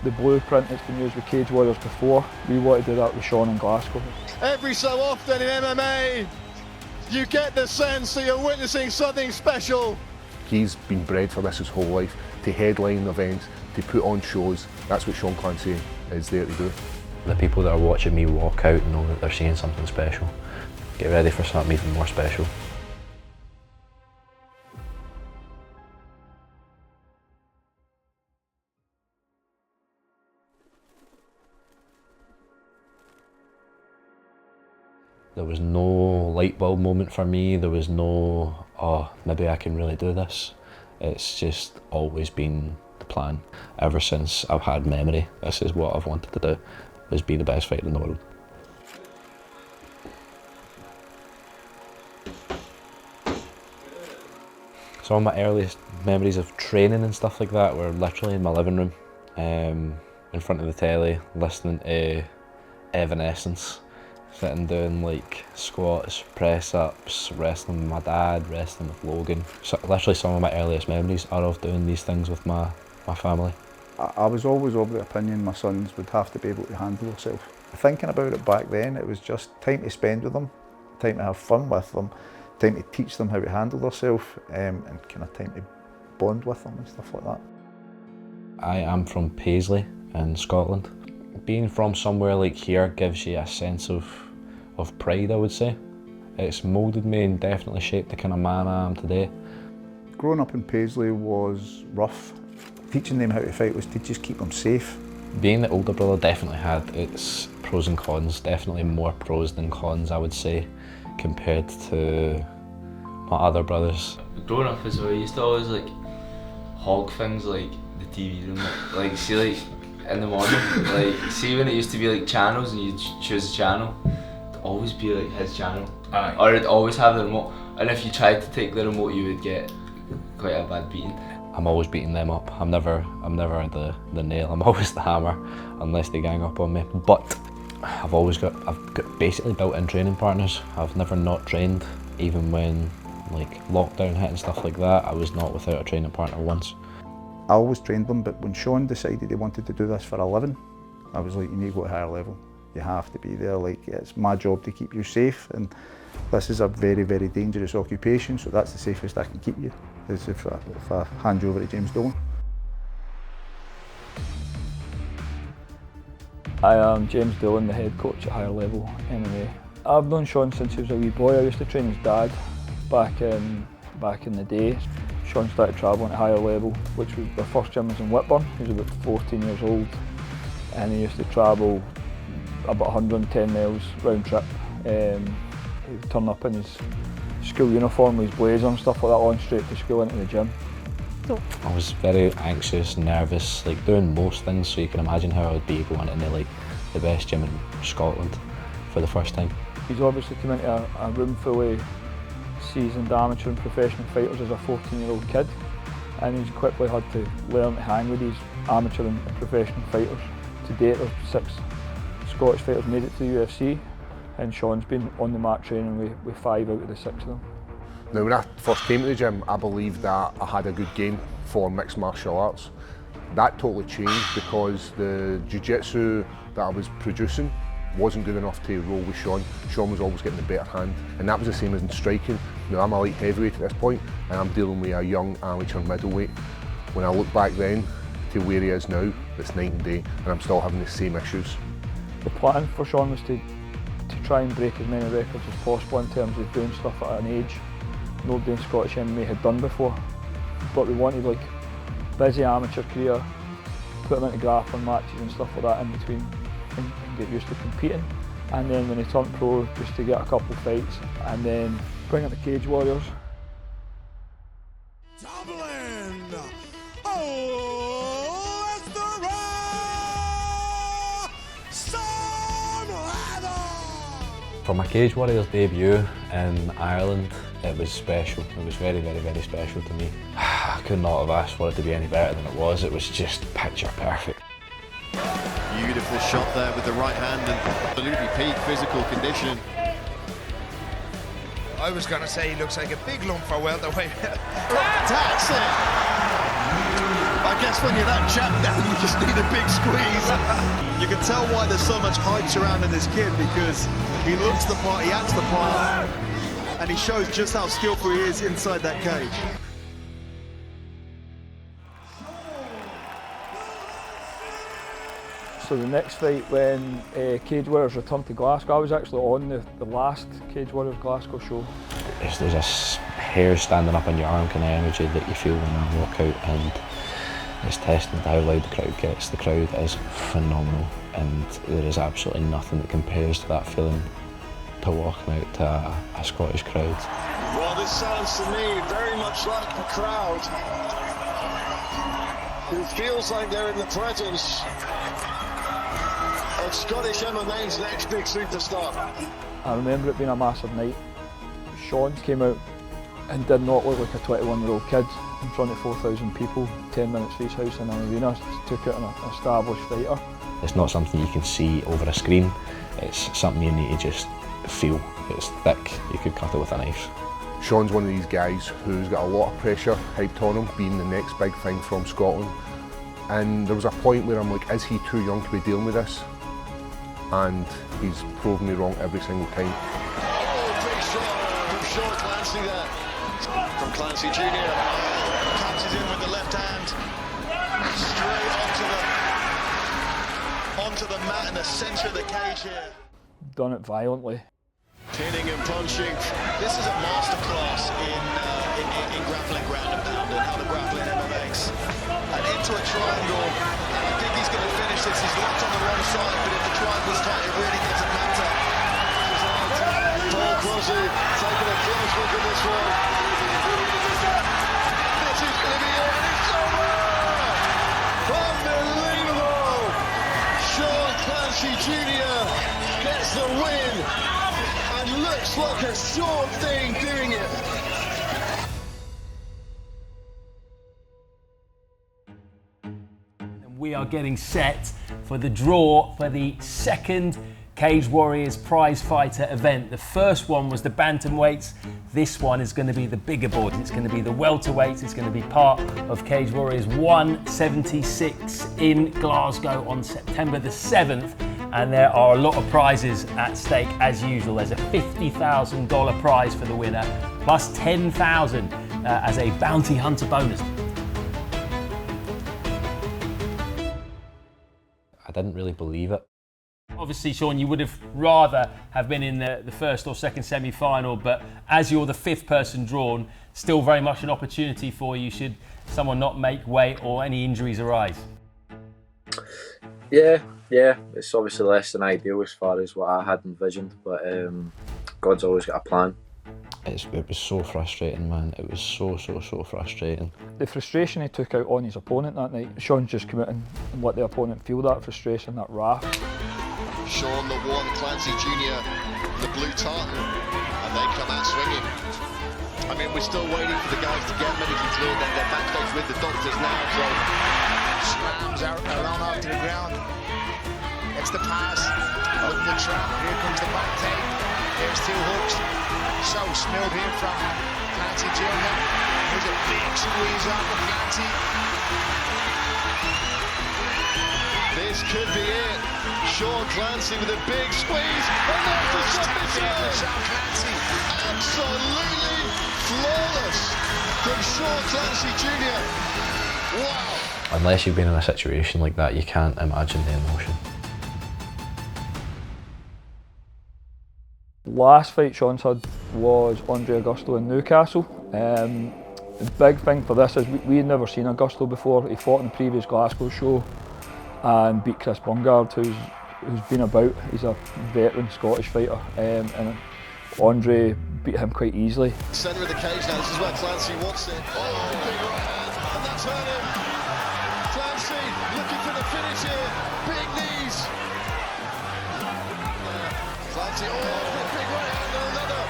the blueprint that's been used with Cage Warriors before. We want to do that with Sean in Glasgow. Every so often in MMA, you get the sense that you're witnessing something special. He's been bred for this his whole life, to headline events, to put on shows. That's what Sean Clancy is there to do. The people that are watching me walk out know that they're seeing something special. Get ready for something even more special. There was no light bulb moment for me. There was no, oh, maybe I can really do this. It's just always been the plan. Ever since I've had memory, this is what I've wanted to do, is be the best fighter in the world. Some of my earliest memories of training and stuff like that were literally in my living room, in front of the telly, listening to Evanescence. Sitting doing like squats, press-ups, wrestling with my dad, wrestling with Logan. So, literally some of my earliest memories are of doing these things with my family. I was always of the opinion my sons would have to be able to handle themselves. Thinking about it back then, it was just time to spend with them, time to have fun with them, time to teach them how to handle themselves, and kind of time to bond with them and stuff like that. I am from Paisley in Scotland. Being from somewhere like here gives you a sense of pride, I would say. It's moulded me and definitely shaped the kind of man I am today. Growing up in Paisley was rough. Teaching them how to fight was to just keep them safe. Being the older brother definitely had its pros and cons, definitely more pros than cons, I would say, compared to my other brothers. Growing up as well, I used to always like hog things like the TV room, like see like in the morning, like see when it used to be like channels and you choose a channel, it'd always be like his channel. Aye. Or it'd always have the remote, and if you tried to take the remote you would get quite a bad beating. I'm always beating them up. I'm never the nail, I'm always the hammer, unless they gang up on me. But I've got basically built-in training partners. I've never not trained, even when like lockdown hit and stuff like that, I was not without a training partner once. I always trained them, but when Sean decided he wanted to do this for a living, I was like, you need to go to a higher level. You have to be there, like it's my job to keep you safe, and this is a very, very dangerous occupation, so that's the safest I can keep you, is if I hand you over to James Dolan. I am James Dolan, the head coach at Higher Level MMA. I've known Sean since he was a wee boy. I used to train his dad back in the day. Sean started travelling at Higher Level, which was the first gym was in Whitburn. He was about 14 years old, and he used to travel about 110 miles round trip. He'd turn up in his school uniform with his blazer and stuff like that on straight to school into the gym. I was very anxious, nervous, like doing most things, so you can imagine how I would be going into like the best gym in Scotland for the first time. He's obviously come into a room full of seasoned amateur and professional fighters as a 14-year-old kid, and he's quickly had to learn to hang with these amateur and professional fighters. To date, there's 6 Scottish fighters made it to the UFC, and Sean's been on the mat training with 5 out of the 6 of them. Now, when I first came to the gym, I believed that I had a good game for mixed martial arts. That totally changed because the jiu-jitsu that I was producing wasn't good enough to roll with Sean. Sean was always getting the better hand, and that was the same as in striking. Now, I'm a light heavyweight at this point, and I'm dealing with a young amateur middleweight. When I look back then to where he is now, it's night and day, and I'm still having the same issues. The plan for Sean was to try and break as many records as possible in terms of doing stuff at an age nobody in Scottish MMA had done before. But we wanted like busy amateur career, put him into grappling matches and stuff like that in between, and get used to competing. And then when he turned pro, just to get a couple fights, and then bring in the Cage Warriors. Dublin! For my Cage Warriors debut in Ireland, it was special. It was very, very, very special to me. I could not have asked for it to be any better than it was. It was just picture perfect. Beautiful shot there with the right hand and absolutely peak physical condition. I was going to say he looks like a big lump for welterweight. That's it! I guess when you're that chapped down, you just need a big squeeze. You can tell why there's so much hype surrounding this kid, because he looks the part, he acts the part, and he shows just how skillful he is inside that cage. So the next fight, when Cage Warriors returned to Glasgow, I was actually on the last Cage Warriors Glasgow show. There's a hair standing up on your arm kind of energy that you feel when you walk out, and it's tested how loud the crowd gets. The crowd is phenomenal, and there is absolutely nothing that compares to that feeling to walking out to a Scottish crowd. Well, this sounds to me very much like the crowd who feels like they're in the presence of Scottish MMA's next big superstar. I remember it being a massive night. Sean came out and did not look like a 21-year-old kid in front of 4,000 people, 10 minutes for his house in an arena, took out an established fighter. It's not something you can see over a screen, it's something you need to just feel. It's thick, you could cut it with a knife. Sean's one of these guys who's got a lot of pressure hyped on him, being the next big thing from Scotland. And there was a point where I'm like, is he too young to be dealing with this? And he's proven me wrong every single time. Oh, big shot from Sean Clancy there. From Clancy Jr. Catches in with the left hand. Straight onto the mat in the centre of the cage here. Done it violently. Pinning and punching. This is a masterclass in grappling ground and pound and how to grapple in MMAs. And into a triangle. And I think he's going to finish this. He's locked on the wrong side, but if the triangle's tight, it really doesn't matter. Paul Crosby taking a close look at this one. This is going to be it, and it's over! Unbelievable! Sean Clancy Jr. gets the win, and looks like a sure thing doing it. We are getting set for the draw for the second Cage Warriors prize fighter event. The first one was the bantamweights. This one is going to be the bigger board. It's going to be the welterweights. It's going to be part of Cage Warriors 176 in Glasgow on September the 7th. And there are a lot of prizes at stake as usual. There's a $50,000 prize for the winner, plus $10,000 as a bounty hunter bonus. I didn't really believe it. Obviously, Sean, you would have rather have been in the first or second semi-final, but as you're the fifth person drawn, still very much an opportunity for you should someone not make weight or any injuries arise. Yeah, it's obviously less than ideal as far as what I had envisioned, but God's always got a plan. It was so frustrating, man. It was so frustrating. The frustration he took out on his opponent that night, Sean just come out and let the opponent feel that frustration, that wrath. Sean the one, Clancy Jr. the blue tartan, and they come out swinging. I mean, we're still waiting for the guys to get medically cleared, and they're backstage with the doctors now, so... Slams out around after the ground. It's the pass, with the trap, here comes the back take. There's two hooks. So smelled here from Clancy Jr. There's a big squeeze on the Clancy. This could be it. Sean Clancy with a big squeeze. And there's the submission. Sean Clancy. Absolutely flawless from Sean Clancy Jr. Wow. Unless you've been in a situation like that, you can't imagine the emotion. Last fight Sean's had was Andre Augusto in Newcastle. The big thing for this is we had never seen Augusto before. He fought in the previous Glasgow show and beat Chris Bungard, who's been about. He's a veteran Scottish fighter, and Andre beat him quite easily. Centre of the cage now, this is where Clancy wants it. Oh, big right hand, and that's hurt him. Clancy looking for the finish here, big knees. Clancy, oh, big right hand, and another.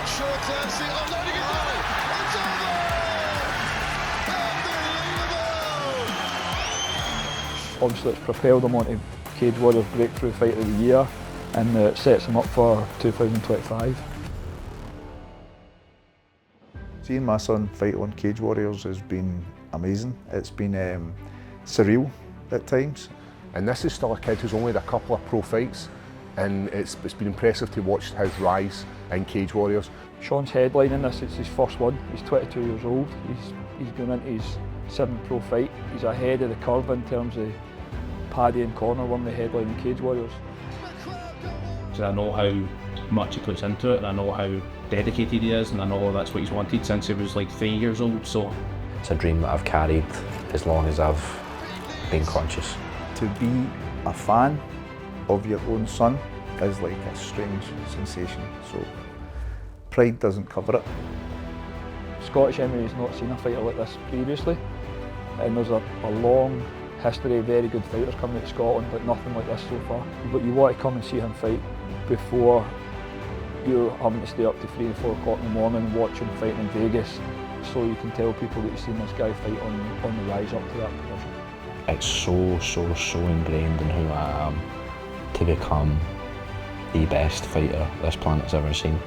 Sean Clancy, unloading his body, it's over! Unbelievable! Obviously it's propelled him onto Cage Warriors Breakthrough Fighter of the Year, and it sets him up for 2025. Seeing my son fight on Cage Warriors has been amazing. It's been surreal at times. And this is still a kid who's only had a couple of pro fights, and it's been impressive to watch his rise in Cage Warriors. Sean's headlining this, it's his first one. He's 22 years old. He's going into his 7th pro fight. He's ahead of the curve in terms of Paddy and Connor won the headlining Cage Warriors. So I know how much he puts into it, and I know how dedicated he is, and I know that's what he's wanted since he was like 3 years old. So it's a dream that I've carried as long as I've been conscious. To be a fan of your own son is like a strange sensation. So pride doesn't cover it. Scottish MMA has not seen a fighter like this previously, and there's a long history of very good fighters coming out of Scotland, but nothing like this so far. But you want to come and see him fight before you're having to stay up to 3 and 4 o'clock in the morning and watch him fight in Vegas, so you can tell people that you've seen this guy fight on the rise up to that position. It's so ingrained in who I am to become the best fighter this planet's ever seen.